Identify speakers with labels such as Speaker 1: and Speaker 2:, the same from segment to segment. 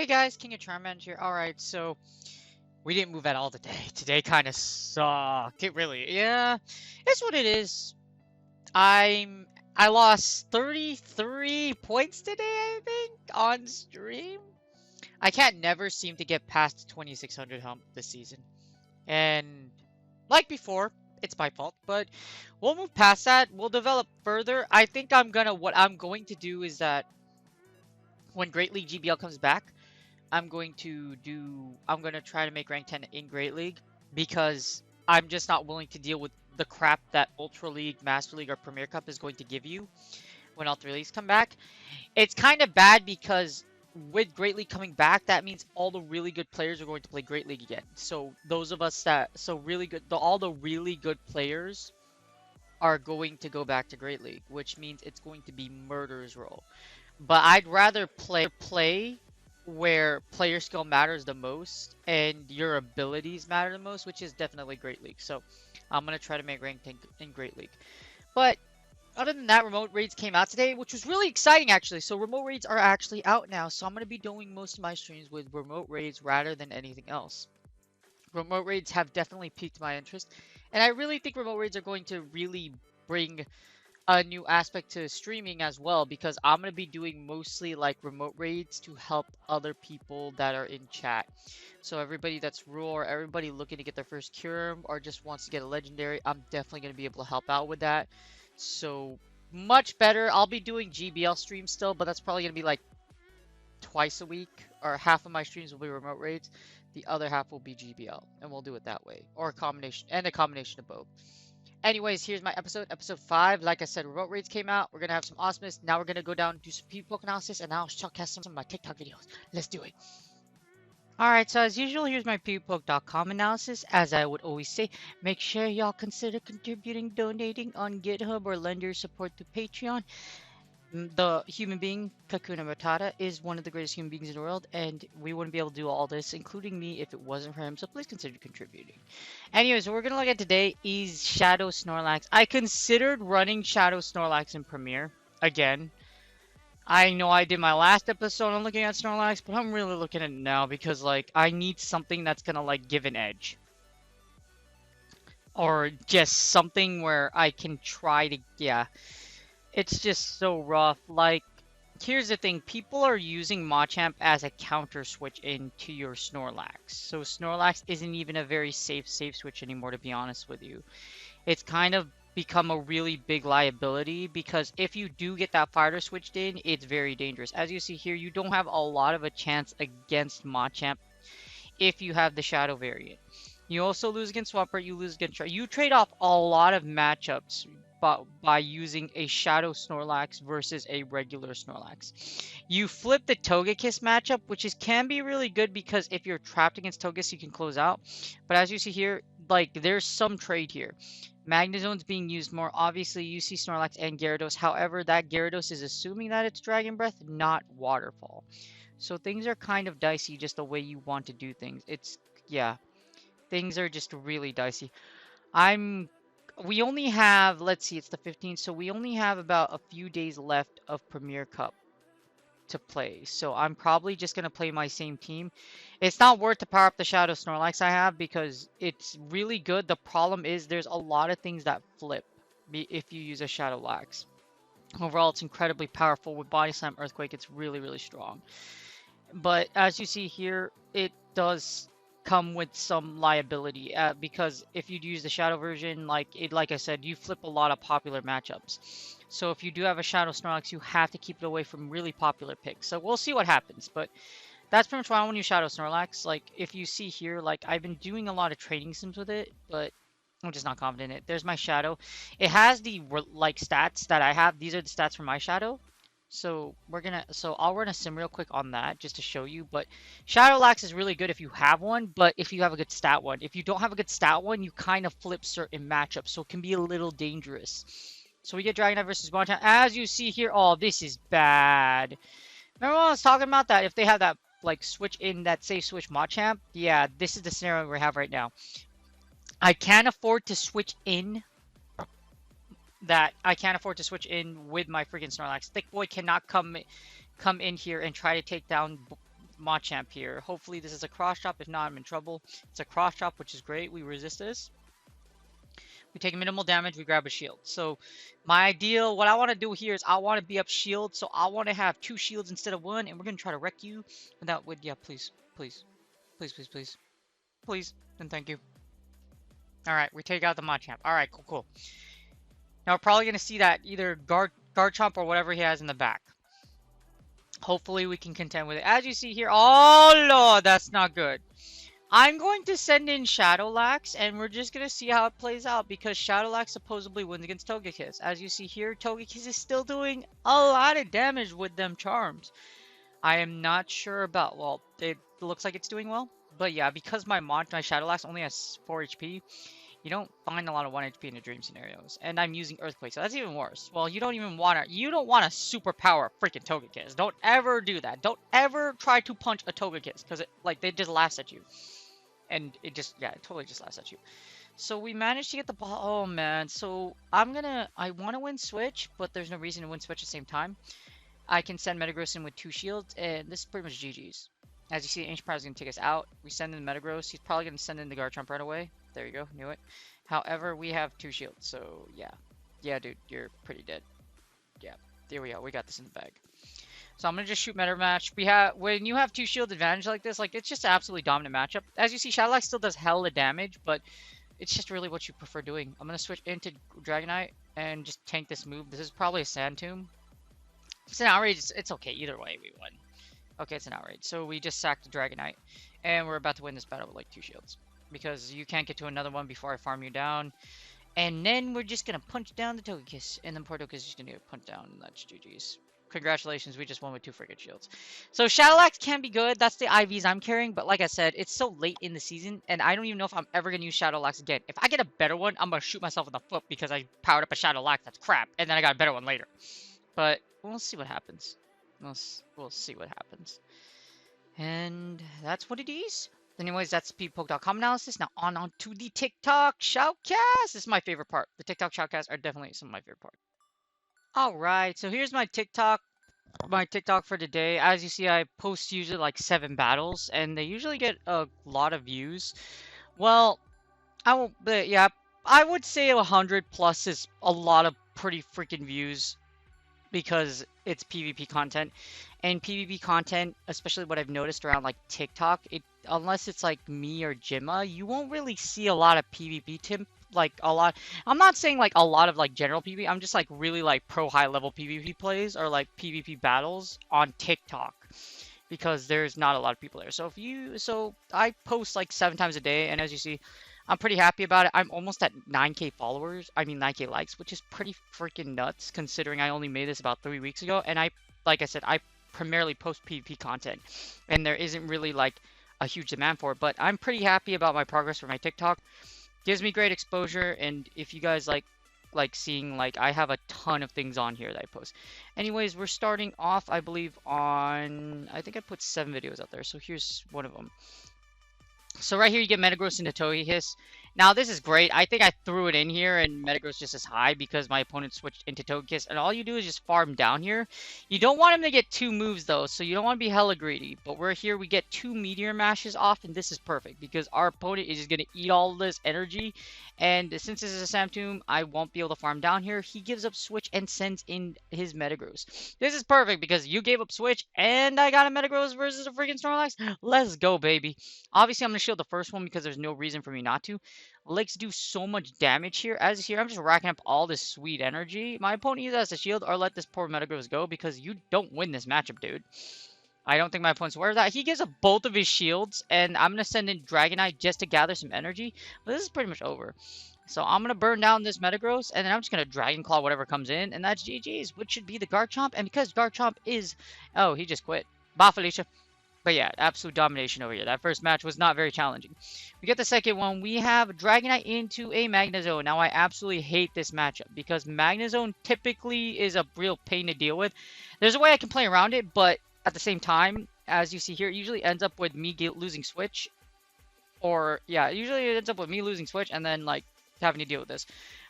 Speaker 1: Hey guys, King of Charmant here. Alright, so we didn't move at all today. Today kind of sucked. It really, yeah, it's what it is. I lost 33 points today, I think, on stream. I can't never seem to get past the 2600 hump this season. And like before, it's my fault, but we'll move past that. We'll develop further. I think what I'm going to do is that when Great League GBL comes back, I'm gonna try to make rank 10 in Great League because I'm just not willing to deal with the crap that Ultra League, Master League, or Premier Cup is going to give you when all three leagues come back. It's kind of bad because with Great League coming back, that means all the really good players are going to play Great League again. So those of us all the really good players are going to go back to Great League, which means it's going to be Murder's Row. But I'd rather play where player skill matters the most and your abilities matter the most, which is definitely Great League. So I'm going to try to make rank 10 in Great League. But other than that, remote raids came out today, which was really exciting actually. So remote raids are actually out now. So I'm going to be doing most of my streams with remote raids rather than anything else. Remote raids have definitely piqued my interest. And I really think remote raids are going to really bring a new aspect to streaming as well, because I'm going to be doing mostly like remote raids to help other people that are in chat. So everybody that's raw or everybody looking to get their first cure or just wants to get a legendary, I'm definitely going to be able to help out with that. So much better. I'll be doing GBL streams still, but that's probably going to be like twice a week, or half of my streams will be remote raids. The other half will be GBL, and we'll do it that way, or a combination of both. Anyways, here's my episode 5. Like I said, remote raids came out. We're gonna have some awesomeness. Now we're gonna go down, do some PvP analysis, and I'll showcase some of my TikTok videos. Let's do it. Alright, so as usual, here's my PvPoke.com analysis. As I would always say, make sure y'all consider contributing, donating on GitHub, or lend your support to Patreon. The human being, Kakuna Matata, is one of the greatest human beings in the world, and we wouldn't be able to do all this, including me, if it wasn't for him, so please consider contributing. Anyways, what we're going to look at today is Shadow Snorlax. I considered running Shadow Snorlax in Premiere, again. I know I did my last episode on looking at Snorlax, but I'm really looking at it now because, like, I need something that's going to, like, give an edge. Or just something where I can try to, yeah. It's just so rough. Like, here's the thing. People are using Machamp as a counter switch into your Snorlax. So Snorlax isn't even a very safe switch anymore, to be honest with you. It's kind of become a really big liability because if you do get that fighter switched in, it's very dangerous. As you see here, you don't have a lot of a chance against Machamp if you have the Shadow variant. You also lose against Swampert, you lose against... You trade off a lot of matchups by using a Shadow Snorlax versus a regular Snorlax. You flip the Togekiss matchup, which can be really good because if you're trapped against Togekiss, you can close out. But as you see here, like, there's some trade here. Magnezone's being used more. Obviously, you see Snorlax and Gyarados. However, that Gyarados is assuming that it's Dragon Breath, not Waterfall. So things are kind of dicey just the way you want to do things. Yeah. Things are just really dicey. We only have, let's see, it's the 15th, so we only have about a few days left of Premier Cup to play. So I'm probably just going to play my same team. It's not worth to power up the Shadow Snorlax I have because it's really good. The problem is there's a lot of things that flip if you use a Shadow Lax. Overall, it's incredibly powerful. With Body Slam, Earthquake, it's really, really strong. But as you see here, it does come with some liability because if you use the Shadow version, like I said, you flip a lot of popular matchups. So if you do have a Shadow Snorlax, you have to keep it away from really popular picks. So we'll see what happens, but that's pretty much why I want to use Shadow Snorlax. Like, if you see here, like, I've been doing a lot of training sims with it, but I'm just not confident in it. There's my Shadow. It has the, like, stats that I have. These are the stats for my Shadow. So I'll run a sim real quick on that just to show you. But Shadow Lax is really good if you have one, but if you have a good stat one. If you don't have a good stat one, you kind of flip certain matchups, so it can be a little dangerous. So we get Dragonite versus Machamp. As you see here, oh, this is bad. Remember when I was talking about that? If they have that, like, switch in, that safe switch Machamp? Yeah, this is the scenario we have right now. I can't afford to switch in with my freaking Snorlax. Thick Boy cannot come in here and try to take down Machamp here. Hopefully this is a cross chop. If not, I'm in trouble. It's a cross chop, which is great. We resist this. We take minimal damage, we grab a shield. So my ideal, what I want to do here is I want to be up shield. So I want to have 2 shields instead of 1. And we're going to try to wreck you. Without, yeah, please, please, please, please, please, please, and thank you. Alright, we take out the Machamp. Alright, cool, cool. Now we're probably going to see that either Garchomp or whatever he has in the back. Hopefully we can contend with it. As you see here, oh lord, that's not good. I'm going to send in Shadowlax, and we're just going to see how it plays out, because Shadowlax supposedly wins against Togekiss. As you see here, Togekiss is still doing a lot of damage with them charms. I am not sure about, well, it looks like it's doing well. But yeah, because my Shadowlax only has 4 HP, you don't find a lot of 1 HP in the dream scenarios. And I'm using Earthquake, so that's even worse. Well, you don't want to superpower freaking Togekiss. Don't ever do that. Don't ever try to punch a Togekiss, because they just laugh at you. And it just, yeah, it totally just laughs at you. So we managed to get the ball. Oh man, so I want to win switch, but there's no reason to win switch at the same time. I can send Metagross in with 2 shields, and this is pretty much GG's. As you see, Ancient Power is going to take us out. We send in Metagross. He's probably going to send in the Garchomp right away. There you go, knew it. However, we have 2 shields, so yeah. Yeah, dude, you're pretty dead. Yeah, there we go. We got this in the bag. So I'm going to just shoot Meta Match. When you have 2 shield advantage like this, it's just an absolutely dominant matchup. As you see, Shadowlax still does hella damage, but it's just really what you prefer doing. I'm going to switch into Dragonite and just tank this move. This is probably a Sand Tomb. If it's an outrage, it's okay. Either way, we win. Okay, it's an outrage. So we just sacked the Dragonite, and we're about to win this battle with 2 shields. Because you can't get to another one before I farm you down. And then we're just going to punch down the Togekiss, and then poor Togekiss is just going to get punched down, and that's GG's. Congratulations, we just won with 2 friggin' shields. So Shadowlax can be good. That's the IVs I'm carrying. But like I said, it's so late in the season, and I don't even know if I'm ever going to use Shadowlax again. If I get a better one, I'm going to shoot myself in the foot because I powered up a Shadowlax. That's crap. And then I got a better one later. But we'll see what happens. We'll see what happens. And that's what it is. Anyways, that's speedpoke.com analysis. Now on to the TikTok shoutcast. This is my favorite part. The TikTok shoutcasts are definitely some of my favorite parts. Alright, so here's my TikTok for today. As you see, I post usually 7 battles, and they usually get a lot of views. Well, yeah, I would say 100 plus is a lot of pretty freaking views, because it's PvP content. And PvP content, especially what I've noticed around TikTok, unless it's me or Jimma, you won't really see a lot of PvP I'm not saying a lot of general PvP. I'm just really pro high level PvP plays or PvP battles on TikTok, because there's not a lot of people there. So I post 7 times a day, and as you see, I'm pretty happy about it. I'm almost at 9k followers. I mean 9k likes, which is pretty freaking nuts considering I only made this about 3 weeks ago. And like I said, I primarily post PvP content, and there isn't really a huge demand for it. But I'm pretty happy about my progress for my TikTok. Gives me great exposure, and if you guys like seeing, I have a ton of things on here that I post. Anyways, we're starting off, I believe, on, I think I put 7 videos out there, so here's one of them. So right here you get Metagross into Togekiss. Now this is great. I think I threw it in here and Metagross just as high because my opponent switched into Togekiss. And all you do is just farm down here. You don't want him to get 2 moves though, so you don't want to be hella greedy. But we're here, we get 2 Meteor Mashes off, and this is perfect because our opponent is just going to eat all this energy. And since this is a Sand Tomb, I won't be able to farm down here. He gives up Switch and sends in his Metagross. This is perfect because you gave up Switch and I got a Metagross versus a freaking Snorlax. Let's go, baby. Obviously, I'm going to shield the first one because there's no reason for me not to. Lakes do so much damage here. As here, I'm just racking up all this sweet energy. My opponent either has to shield or let this poor Metagross go because you don't win this matchup, dude. I don't think my opponent's aware of that. He gives up both of his shields, and I'm going to send in Dragonite just to gather some energy. But this is pretty much over. So I'm going to burn down this Metagross, and then I'm just going to Dragon Claw whatever comes in, and that's GG's, which should be the Garchomp. And because Garchomp is... Oh, he just quit. Bye, Felicia. But yeah, absolute domination over here. That first match was not very challenging. We get the second one. We have Dragonite into a Magnezone. Now, I absolutely hate this matchup because Magnezone typically is a real pain to deal with. There's a way I can play around it, but at the same time, as you see here, it usually ends up with me losing Switch. Or, yeah, usually it ends up with me losing Switch and then, having to deal with this.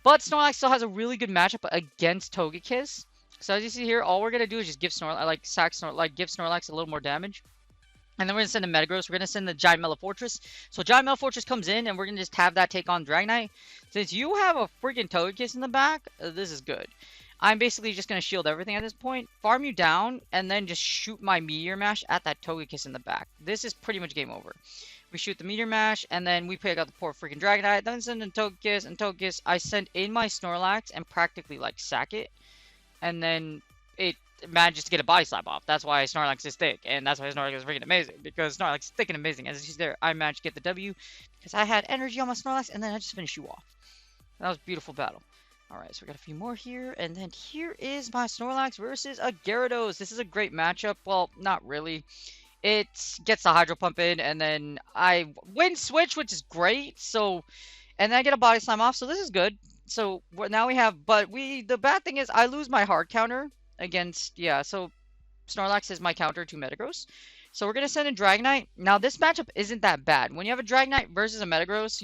Speaker 1: But Snorlax still has a really good matchup against Togekiss. So as you see here, all we're going to do is just give give Snorlax a little more damage. And then we're gonna send a Metagross. We're gonna send the Giant Mellow Fortress. So Giant Mellow Fortress comes in, and we're gonna just have that take on Dragonite. Since you have a freaking Togekiss in the back, this is good. I'm basically just gonna shield everything at this point, farm you down, and then just shoot my Meteor Mash at that Togekiss in the back. This is pretty much game over. We shoot the Meteor Mash, and then we pick out the poor freaking Dragonite. Then send in Togekiss, and Togekiss, I send in my Snorlax and practically like sack it, and then it manages to get a body slap off. That's why Snorlax is thick, and that's why Snorlax is freaking amazing, because Snorlax is thick and amazing. As you see there, I managed to get the W because I had energy on my Snorlax, and then I just finished you off. That was a beautiful battle. Alright, so we got a few more here, and then here is my Snorlax versus a Gyarados. This is a great matchup. Well, not really. It gets the Hydro Pump in, and then I win Switch, which is great. So, and then I get a Body Slam off, so this is good. So now we have, but the bad thing is I lose my hard counter against, yeah, so Snorlax is my counter to Metagross. So we're going to send in Dragonite. Now this matchup isn't that bad. When you have a Dragonite versus a Metagross,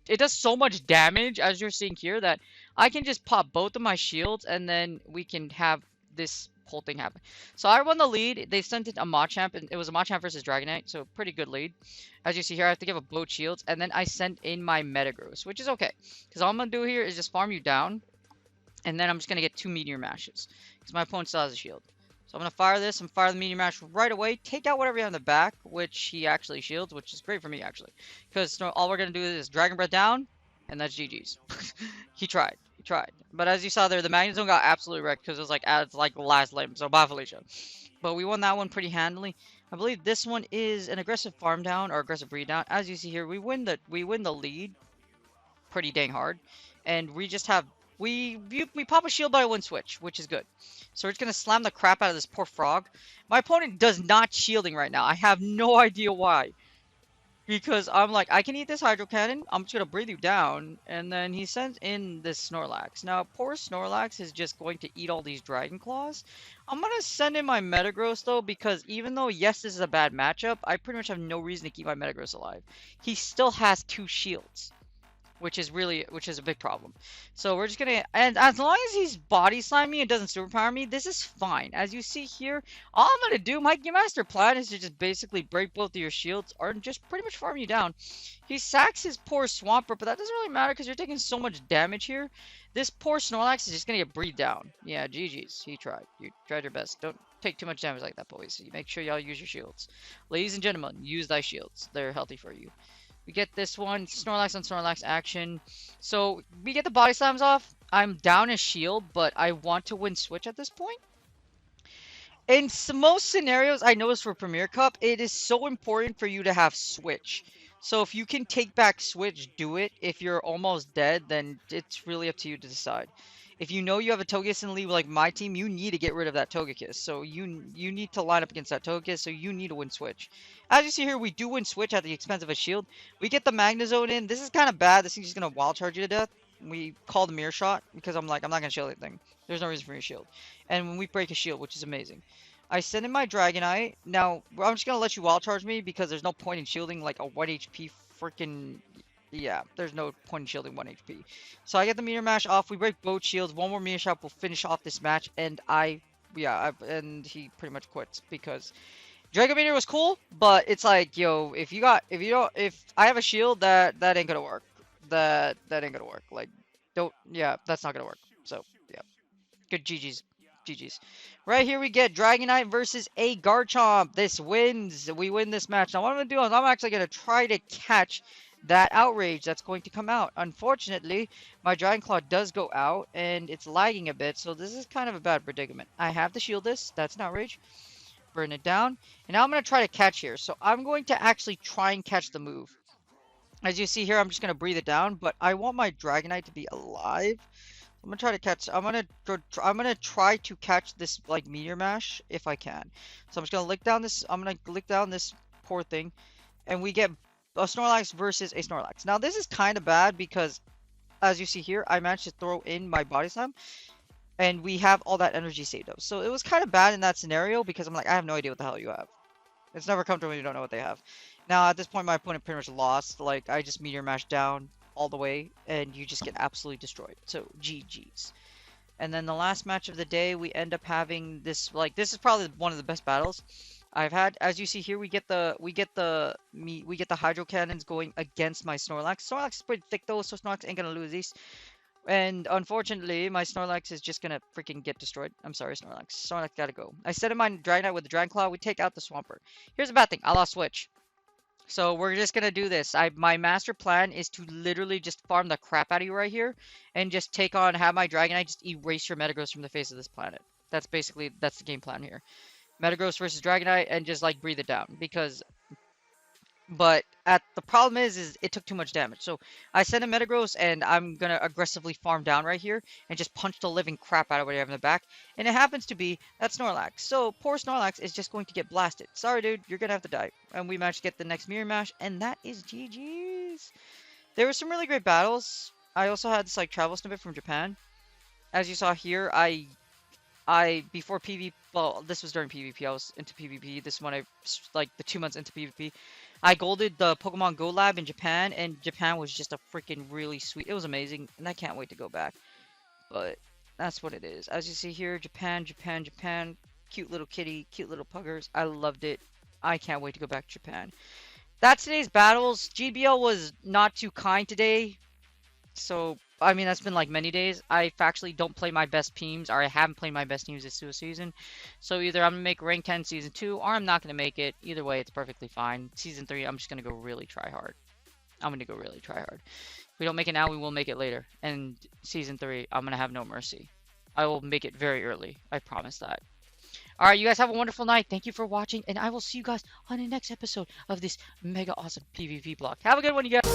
Speaker 1: it does so much damage, as you're seeing here, that I can just pop both of my shields, and then we can have this whole thing happen. So I won the lead. They sent it a Machamp, and it was a Machamp versus Dragonite, so pretty good lead. As you see here, I have to give up both shields, and then I sent in my Metagross, which is okay. Because all I'm going to do here is just farm you down, and then I'm just going to get 2 Meteor Mashes, because my opponent still has a shield. So I'm going to fire this and fire the Meteor Mash right away, take out whatever you have in the back, which he actually shields, which is great for me, actually. Because all we're going to do is Dragon Breath down, and that's GG's. He tried. He tried. But as you saw there, the Magnezone got absolutely wrecked because it was like at the last lane. So bye, Felicia. But we won that one pretty handily. I believe this one is an aggressive farm down or aggressive breed down. As you see here, we win the lead pretty dang hard. And we just have we pop a shield by one switch, which is good. So we're just gonna slam the crap out of this poor frog. My opponent does not shielding right now. I have no idea why. Because I'm like, I can eat this Hydro Cannon, I'm just going to breathe you down, and then he sends in this Snorlax. Now, poor Snorlax is just going to eat all these Dragon Claws. I'm going to send in my Metagross, though, because even though, yes, this is a bad matchup, I pretty much have no reason to keep my Metagross alive. He still has 2 shields, which is a big problem. So we're just gonna, and as long as he's body slamming me and doesn't superpower me, this is fine. As you see here, all I'm gonna do, my master plan is to just basically break both of your shields or just pretty much farm you down. He sacks his poor Swampert, but that doesn't really matter because you're taking so much damage here. This poor Snorlax is just gonna get breathed down. Yeah, GG's. He tried. You tried your best. Don't take too much damage like that, boys. You make sure y'all use your shields. Ladies and gentlemen, use thy shields. They're healthy for you. We get this one, Snorlax on Snorlax action. So we get the body slams off. I'm down a shield, but I want to win Switch at this point. In most scenarios, I notice for Premier Cup, it is so important for you to have Switch. So if you can take back Switch, do it. If you're almost dead, then it's really up to you to decide. If you know you have a Togekiss in the lead like my team, you need to get rid of that Togekiss. So you need to line up against that Togekiss, so you need to win Switch. As you see here, we do win Switch at the expense of a shield. We get the Magnezone in. This is kind of bad. This thing's just going to Wild Charge you to death. We call the Mirror Shot because I'm like, I'm not going to shield anything. There's no reason for your shield. And when we break a shield, which is amazing. I send in my Dragonite. Now, I'm just going to let you Wild Charge me because there's no point in shielding like a 1 HP freaking... Yeah, there's no point in shielding 1 HP. So I get the Meteor Mash off. We break both shields. One more Meteor Shot will finish off this match. And and he pretty much quits because Dragon Meteor was cool, but it's like, yo, if I have a shield, that ain't gonna work. That ain't gonna work. Like, that's not gonna work. So yeah, good GG's. GG's. Right here we get Dragonite versus a Garchomp. This wins. We win this match. Now what I'm gonna do is I'm actually gonna try to catch that outrage that's going to come out. Unfortunately, my Dragon Claw does go out and it's lagging a bit, so this is kind of a bad predicament. I have to shield this. That's an outrage. Burn it down. And now I'm going to try to catch here. So I'm going to actually try and catch the move. As you see here, I'm just going to breathe it down, but I want my Dragonite to be alive. I'm going to try to catch, I'm going to try to catch this like Meteor Mash if I can. So I'm just going to lick down this, poor thing, and we get a Snorlax versus a Snorlax. Now this is kind of bad because as you see here, I managed to throw in my Body Slam and we have all that energy saved up. So it was kind of bad in that scenario because I'm like, I have no idea what the hell you have. It's never come to when you don't know what they have. Now at this point, my opponent pretty much lost. Like, I just Meteor Mash down all the way and you just get absolutely destroyed. So GG's. And then the last match of the day, we end up having this, like, this is probably one of the best battles. I've had, as you see here, we get the hydro cannons going against my Snorlax. Snorlax is pretty thick though, so Snorlax ain't gonna lose these. And unfortunately, my Snorlax is just gonna freaking get destroyed. I'm sorry, Snorlax. Snorlax gotta go. I set in my Dragonite with the Dragon Claw. We take out the Swampert. Here's the bad thing. I lost Switch. So we're just gonna do this. My master plan is to literally just farm the crap out of you right here, and just have my Dragonite just erase your Metagross from the face of this planet. That's the game plan here. Metagross versus Dragonite, and just like breathe it down because but at the problem is it took too much damage. So I sent a Metagross, and I'm gonna aggressively farm down right here and just punch the living crap out of what you have in the back. And it happens to be that Snorlax. So poor Snorlax is just going to get blasted. Sorry, dude, you're gonna have to die. And we managed to get the next Mirror Mash, and that is GG's. There were some really great battles. I also had this like travel snippet from Japan. As you saw here, before PvP, well, this was during PvP. I was into PvP. This one, like the 2 months into PvP. I golded the Pokemon Go Lab in Japan, and Japan was just a freaking really sweet. It was amazing, and I can't wait to go back. But that's what it is. As you see here, Japan, Japan, Japan. Cute little kitty, cute little puggers. I loved it. I can't wait to go back to Japan. That's today's battles. GBL was not too kind today. So, I mean, that's been like many days. I factually don't play my best teams, or I haven't played my best teams this season. So either I'm going to make rank 10 season 2, or I'm not going to make it. Either way, it's perfectly fine. Season 3, I'm just going to go really try hard. I'm going to go really try hard. If we don't make it now, we will make it later. And season 3, I'm going to have no mercy. I will make it very early. I promise that. Alright, you guys have a wonderful night. Thank you for watching, and I will see you guys on the next episode of this mega awesome PvP block. Have a good one, you guys.